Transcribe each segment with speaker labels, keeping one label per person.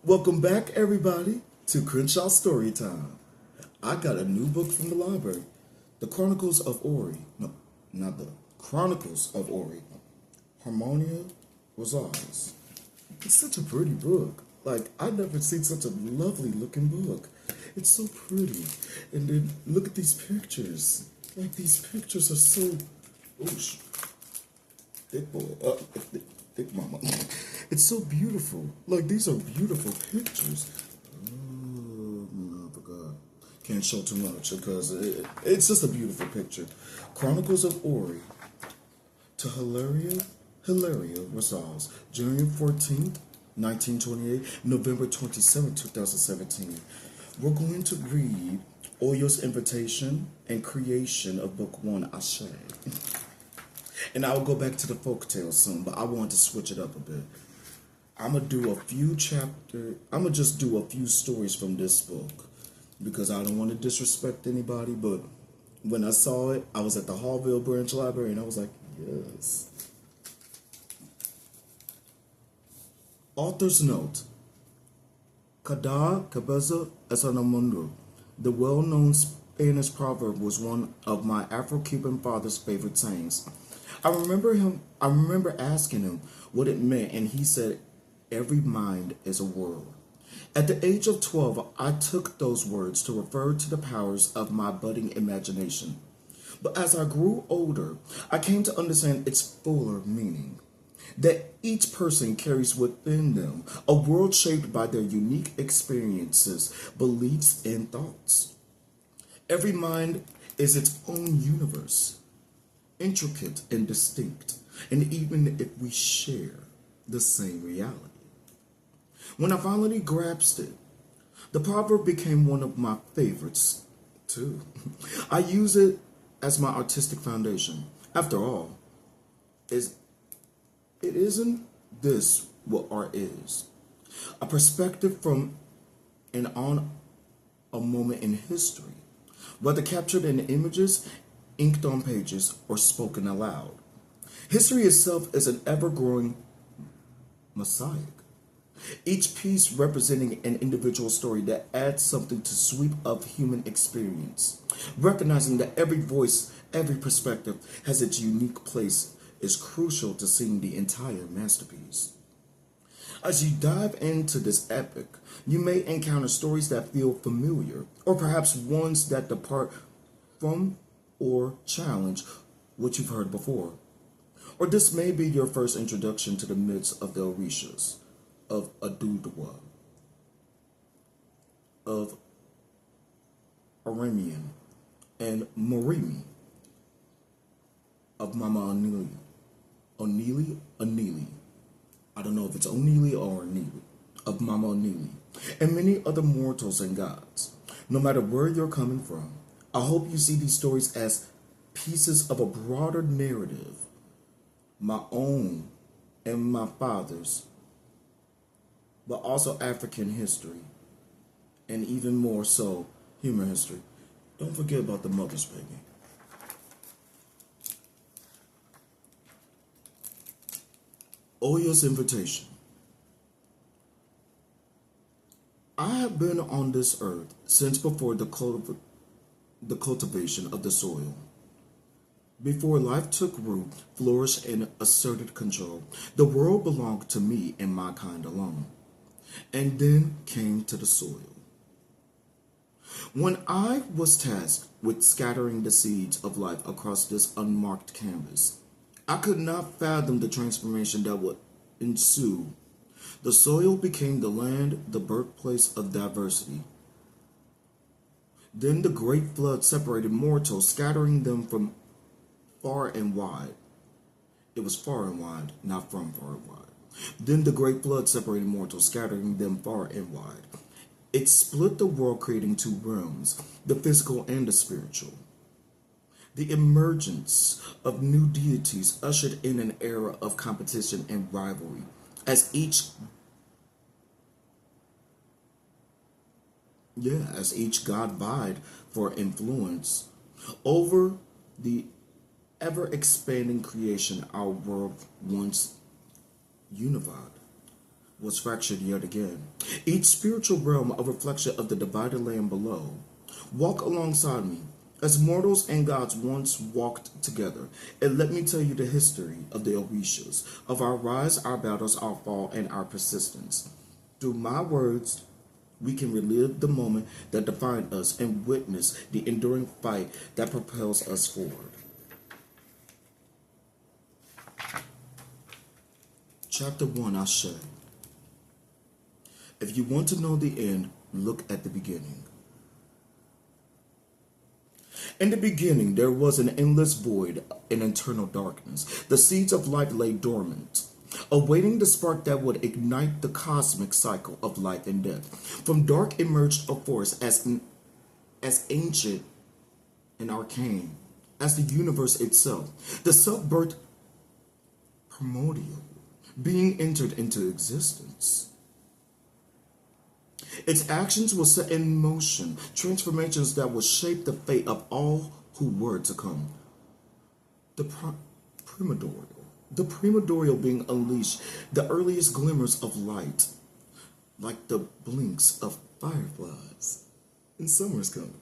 Speaker 1: Welcome back, everybody, to Crenshaw StoryTime. I got a new book from the library, The Chronicles of Ori. No, not the Chronicles of Ori. Harmonia Rosales. It's such a pretty book. Like, I've never seen such a lovely looking book. It's so pretty. And then look at these pictures. Like, these pictures are so. Oh, thick boy. Thick mama. It's so beautiful. Like, these are beautiful pictures. Oh, no, I forgot. Can't show too much because it's just a beautiful picture. Chronicles of Ori to Hilaria Rosales, January 14th, 1928, November 27th, 2017. We're going to read Oyo's invitation and creation of Book 1, Ashé. And I'll go back to the folktale soon, but I want to switch it up a bit. I'm gonna just do a few stories from this book because I don't want to disrespect anybody, but when I saw it, I was at the Hallville Branch Library and I was like, yes. Author's note. Cada cabeza es un mundo. The well-known Spanish proverb was one of my Afro-Cuban father's favorite sayings. I remember asking him what it meant, and he said, every mind is a world. At the age of 12, I took those words to refer to the powers of my budding imagination. But as I grew older, I came to understand its fuller meaning. That each person carries within them a world shaped by their unique experiences, beliefs, and thoughts. Every mind is its own universe, intricate and distinct, and even if we share the same reality. When I finally grasped it, the proverb became one of my favorites, too. I use it as my artistic foundation. After all, it isn't this what art is? A perspective from and on a moment in history, whether captured in images, inked on pages, or spoken aloud. History itself is an ever-growing mosaic, each piece representing an individual story that adds something to sweep of human experience. Recognizing that every voice, every perspective has its unique place is crucial to seeing the entire masterpiece. As you dive into this epic, you may encounter stories that feel familiar, or perhaps ones that depart from or challenge what you've heard before. Or this may be your first introduction to the myths of the Orishas, of Adudawa, of Aramean, and Morimi, of Mama Onili. I don't know if it's Onili or Onili, of Mama Onili, and many other mortals and gods. No matter where you're coming from, I hope you see these stories as pieces of a broader narrative, my own and my father's, but also African history, and even more so, human history. Don't forget about the mothers, baby. Oya's invitation. I have been on this earth since before the cultivation of the soil. Before life took root, flourished, and asserted control, the world belonged to me and my kind alone, and then came to the soil. When I was tasked with scattering the seeds of life across this unmarked canvas, I could not fathom the transformation that would ensue. The soil became the land, the birthplace of diversity. Then the great flood separated mortals, scattering them from far and wide. It was far and wide, not from far and wide. Then the great flood separated mortals, scattering them far and wide. It split the world, creating two realms, the physical and the spiritual. The emergence of new deities ushered in an era of competition and rivalry, as each god vied for influence over the ever-expanding creation our world once unified. was fractured yet again. Each spiritual realm a reflection of the divided land below. Walk alongside me, as mortals and gods once walked together, and let me tell you the history of the Orishas, of our rise, our battles, our fall, and our persistence. Through my words, we can relive the moment that defined us and witness the enduring fight that propels us forward. Chapter 1, Ashé. If you want to know the end, look at the beginning. In the beginning, there was an endless void, an eternal darkness. The seeds of life lay dormant, awaiting the spark that would ignite the cosmic cycle of life and death. From dark emerged a force as ancient and arcane as the universe itself. The self-birth primordial being entered into existence. Its actions will set in motion transformations that will shape the fate of all who were to come. The primordial being unleashed, the earliest glimmers of light, like the blinks of fireflies. And summer's coming.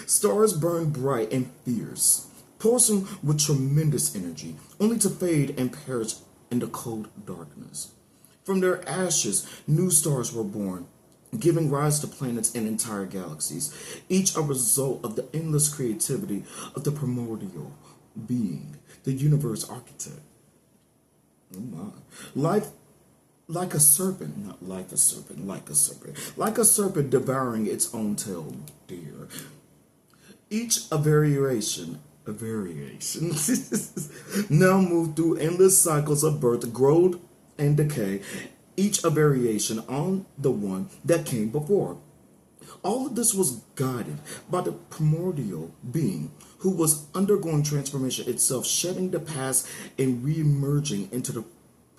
Speaker 1: Stars burn bright and fierce, pulsing with tremendous energy, only to fade and perish in the cold darkness. From their ashes, new stars were born, giving rise to planets and entire galaxies, each a result of the endless creativity of the primordial being, the universe architect. Oh my. Life like a serpent, not like a serpent, like a serpent. Like a serpent devouring its own tail, dear. Each a variation. Now move through endless cycles of birth, growth, and decay, each a variation on the one that came before. All of this was guided by the primordial being who was undergoing transformation itself, shedding the past and re-emerging into the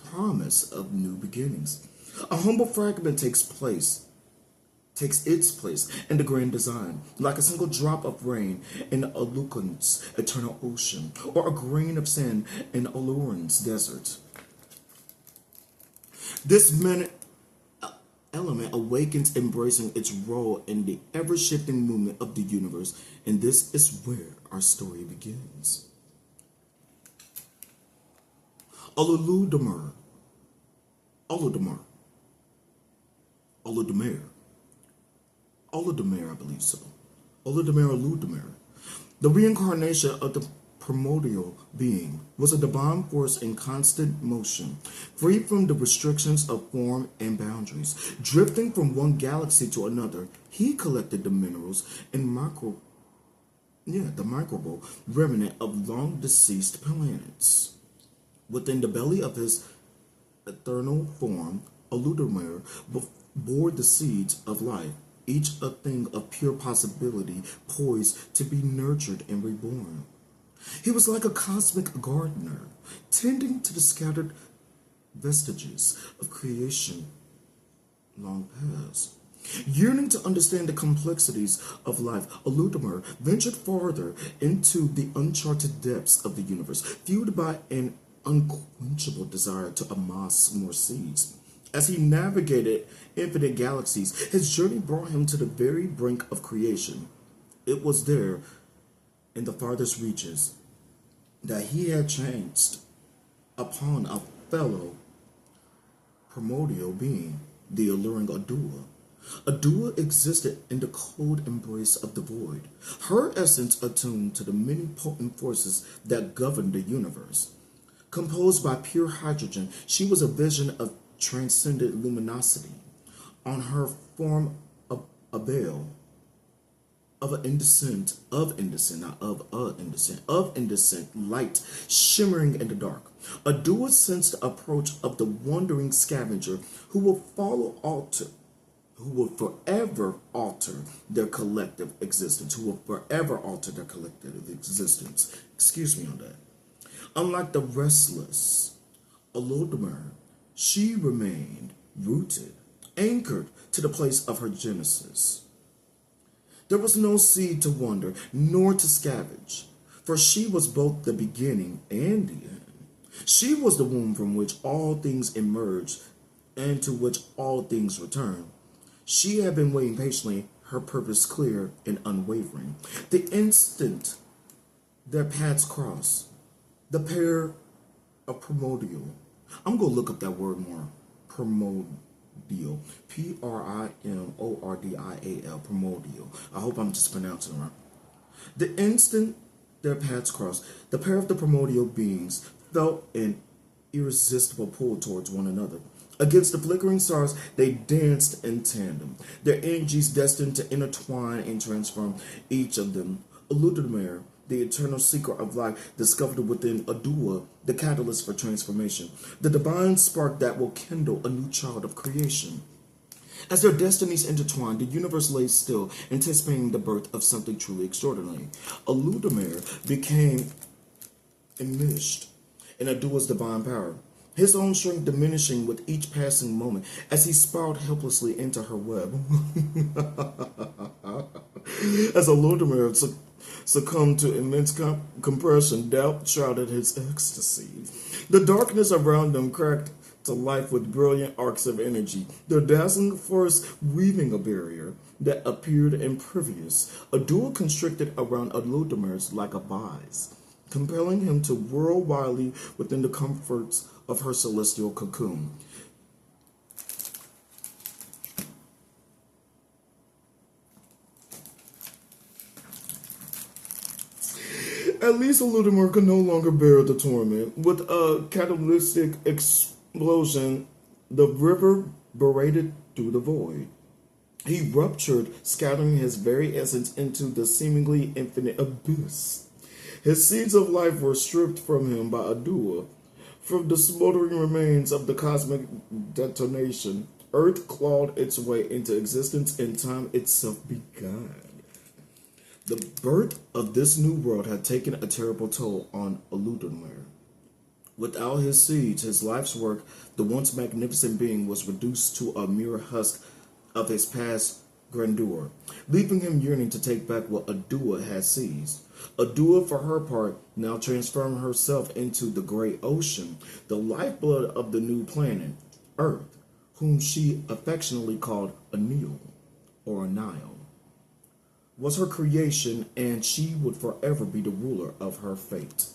Speaker 1: promise of new beginnings. A humble fragment takes its place in the grand design, like a single drop of rain in Alukan's eternal ocean, or a grain of sand in Olurin's desert. This element awakens, embracing its role in the ever-shifting movement of the universe, and this is where our story begins. Olodumare, I believe so. Olodumare. The reincarnation of the primordial being was a divine force in constant motion, free from the restrictions of form and boundaries. Drifting from one galaxy to another, he collected the minerals and the microbial remnant of long-deceased planets. Within the belly of his eternal form, Olodumare bore the seeds of life, each a thing of pure possibility, poised to be nurtured and reborn. He was like a cosmic gardener, tending to the scattered vestiges of creation long past. Yearning to understand the complexities of life, Olodumare ventured farther into the uncharted depths of the universe, fueled by an unquenchable desire to amass more seeds. As he navigated infinite galaxies, his journey brought him to the very brink of creation. It was there, in the farthest reaches, that he had chanced upon a fellow primordial being, the alluring Adua. Adua existed in the cold embrace of the void, her essence attuned to the many potent forces that govern the universe. Composed by pure hydrogen, she was a vision of transcendent luminosity. On her form a veil of indecent light shimmering in the dark. Adua sensed the approach of the wandering scavenger who will forever alter their collective existence. Excuse me on that. Unlike the restless Olodumare, she remained rooted, anchored to the place of her genesis. There was no seed to wander, nor to scavenge, for she was both the beginning and the end. She was the womb from which all things emerged, and to which all things return. She had been waiting patiently, her purpose clear and unwavering. The instant their paths crossed, the pair of primordial. I'm going to look up that word more. Primordial. Primordial. Primordial. I hope I'm just pronouncing it right. The instant their paths crossed, the pair of the primordial beings felt an irresistible pull towards one another. Against the flickering stars, they danced in tandem, their energies destined to intertwine and transform each of them. Eludamere, the eternal seeker of life, discovered within Adua the catalyst for transformation, the divine spark that will kindle a new child of creation. As their destinies intertwined, the universe lay still, anticipating the birth of something truly extraordinary. Eludamere became enmeshed in Adua's divine power, his own strength diminishing with each passing moment as he spiraled helplessly into her web. As Eludamere succumbed to immense compression, doubt shrouded his ecstasy. The darkness around them cracked to life with brilliant arcs of energy, their dazzling force weaving a barrier that appeared impervious, a duel constricted around Eludamer's like a vise, compelling him to whirl wildly within the comforts of her celestial cocoon. At least Eludamere could no longer bear the torment. With a catalytic explosion, the river berated through the void. He ruptured, scattering his very essence into the seemingly infinite abyss. His seeds of life were stripped from him by Adua. From the smoldering remains of the cosmic detonation, Earth clawed its way into existence and time itself began. The birth of this new world had taken a terrible toll on Eludamere. Without his seeds, his life's work, the once magnificent being was reduced to a mere husk of his past grandeur, leaving him yearning to take back what Adua had seized. Adua, for her part, now transformed herself into the great ocean, the lifeblood of the new planet, Earth, whom she affectionately called Anil, or Anile, was her creation, and she would forever be the ruler of her fate.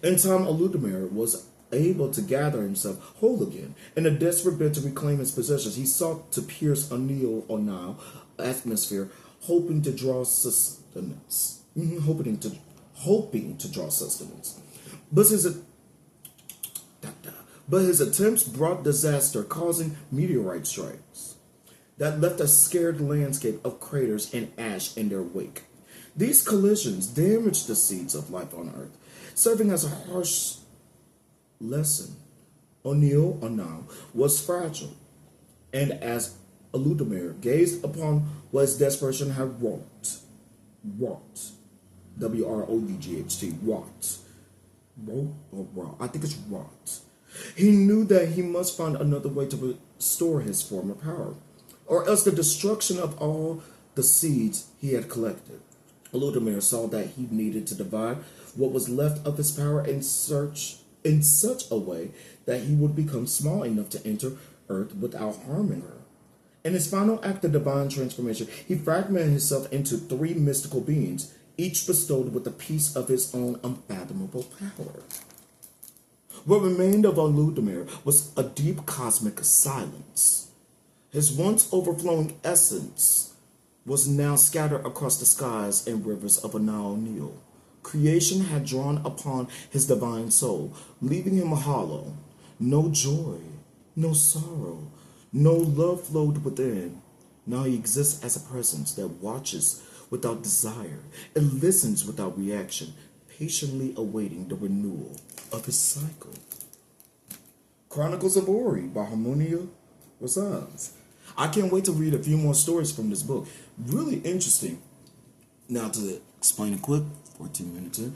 Speaker 1: In time, Eludamere was able to gather himself whole again. In a desperate bid to reclaim his possessions, he sought to pierce Anil or Nile atmosphere, hoping to draw sustenance. Hoping to draw sustenance. But his attempts brought disaster, causing meteorite strikes that left a scared landscape of craters and ash in their wake. These collisions damaged the seeds of life on Earth, serving as a harsh lesson. O'Neill was fragile, and as Eludamere gazed upon what his desperation had wrought, W-R-O-U-G-H-T, wrought, I think it's wrought. He knew that he must find another way to restore his former power, or else the destruction of all the seeds he had collected. Eludamere saw that he needed to divide what was left of his power in such a way that he would become small enough to enter Earth without harming her. In his final act of divine transformation, he fragmented himself into 3 mystical beings, each bestowed with a piece of his own unfathomable power. What remained of Eludamere was a deep cosmic silence. His once overflowing essence was now scattered across the skies and rivers of Anil. Creation had drawn upon his divine soul, leaving him hollow. No joy, no sorrow, no love flowed within. Now he exists as a presence that watches without desire and listens without reaction, patiently awaiting the renewal of his cycle. Chronicles of Ori by Harmonia, Rosales. I can't wait to read a few more stories from this book. Really interesting. Now to explain it quick, 14 minutes in.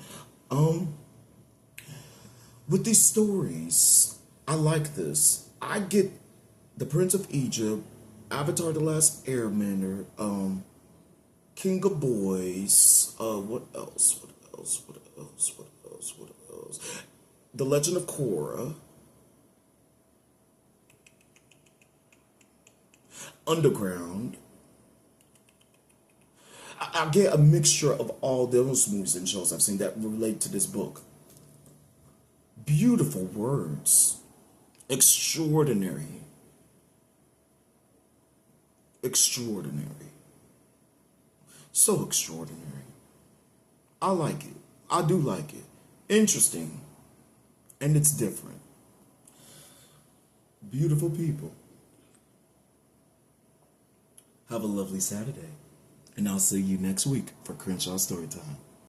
Speaker 1: With these stories, I like this. I get The Prince of Egypt, Avatar The Last Airbender, King of Boys, what else? The Legend of Korra. underground. I get a mixture of all those movies and shows I've seen that relate to this book. Beautiful words. Extraordinary. Extraordinary. So extraordinary. I like it. I do like it. Interesting. And it's different. Beautiful people. Have a lovely Saturday. And I'll see you next week for Crenshaw Storytime.